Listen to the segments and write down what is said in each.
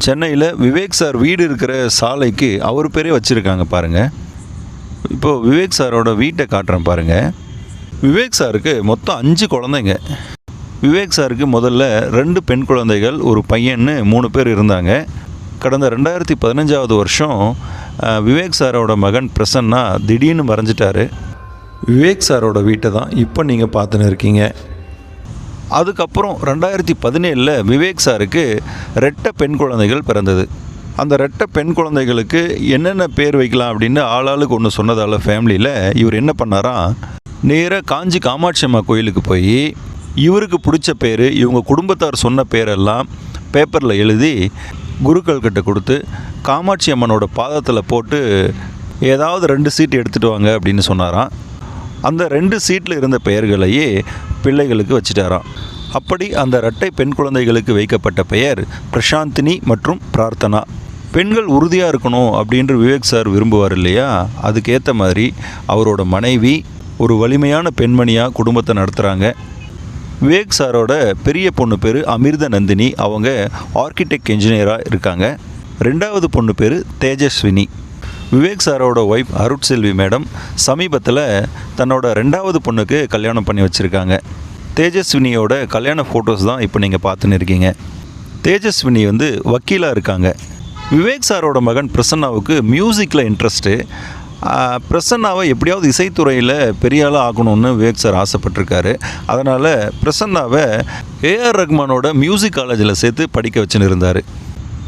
சென்னையில் விவேக் சார் வீடு இருக்கிற சாலைக்கு அவர் பேரே வச்சுருக்காங்க பாருங்கள். இப்போது விவேக் சாரோட வீட்டை காட்டுறேன் பாருங்கள். விவேக் சாருக்கு மொத்தம் 5 குழந்தைங்க. விவேக் சாருக்கு முதல்ல 2 பெண் குழந்தைகள், ஒரு பையன்னு 3 பேர் இருந்தாங்க. கடந்த 2015 வருஷம் விவேக் சாரோட மகன் பிரசன்னா திடீர்னு மறைஞ்சிட்டார். விவேக் சாரோட வீட்டை தான் இப்போ நீங்கள் பார்த்துன்னு இருக்கீங்க. அதுக்கப்புறம் 2017 விவேக் சாருக்கு 2 பெண் குழந்தைகள் பிறந்தது. அந்த 2 பெண் குழந்தைகளுக்கு என்னென்ன பேர் வைக்கலாம் அப்படின்னு ஆளாளுக்கு ஒன்று சொன்னதால் ஃபேமிலியில் இவர் என்ன பண்ணாராம், நேராக காஞ்சி காமாட்சி அம்மா கோயிலுக்கு போய் இவருக்கு பிடிச்ச பேர், இவங்க குடும்பத்தார் சொன்ன பேரெல்லாம் பேப்பரில் எழுதி குருக்கள்கிட்ட கொடுத்து காமாட்சி அம்மனோட பாதத்தில் போட்டு ஏதாவது 2 சீட் எடுத்துகிட்டு வாங்க அப்படின்னு சொன்னாராம். அந்த 2 சீட்டில் இருந்த பெயர்களையே பிள்ளைகளுக்கு வச்சுட்டாராம். அப்படி அந்த 2 பெண் குழந்தைகளுக்கு வைக்கப்பட்ட பெயர் பிரசாந்தினி மற்றும் பிரார்த்தனா. பெண்கள் உறுதியாக இருக்கணும் அப்படின்ற விவேக் சார் விரும்புவார் இல்லையா, அதுக்கேற்ற மாதிரி அவரோட மனைவி ஒரு வலிமையான பெண்மணியாக குடும்பத்தை நடத்துகிறாங்க. விவேக் சாரோட பெரிய பொண்ணு பேர் அமிர்த நந்தினி, அவங்க ஆர்கிடெக்ட் இன்ஜினியராக இருக்காங்க. 2வது பொண்ணு பேர் தேஜஸ்வினி. விவேக் சாரோட ஒய்ஃப் அருட்செல்வி மேடம் சமீபத்தில் தன்னோட 2வது பொண்ணுக்கு கல்யாணம் பண்ணி வச்சுருக்காங்க. தேஜஸ்வினியோட கல்யாண ஃபோட்டோஸ் தான் இப்போ நீங்கள் பார்த்துன்னு இருக்கீங்க. தேஜஸ்வினி வக்கீலாக இருக்காங்க. விவேக் சாரோட மகன் பிரசன்னாவுக்கு மியூசிக்கில் இன்ட்ரெஸ்ட்டு. பிரசன்னாவை எப்படியாவது இசைத்துறையில் பெரிய ஆளாக ஆகணும்னு விவேக் சார் ஆசைப்பட்டிருக்காரு. அதனால் பிரசன்னாவை ஏஆர் ரஹ்மானோட மியூசிக் காலேஜில் சேர்த்து படிக்க வச்சுன்னு இருந்தார்.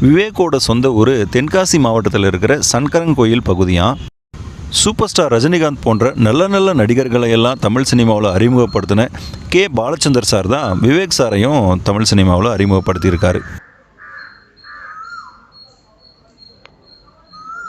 விவேக்கோட சொந்த ஊர் தென்காசி மாவட்டத்தில் இருக்கிற சங்கரன்கோயில் பகுதியாம். சூப்பர் ஸ்டார் ரஜினிகாந்த் போன்ற நல்ல நல்ல நடிகர்களை எல்லாம் தமிழ் சினிமாவில் அறிமுகப்படுத்தின கே பாலச்சந்தர் சார் தான் விவேக் சாரையும் தமிழ் சினிமாவில் அறிமுகப்படுத்தியிருக்காரு.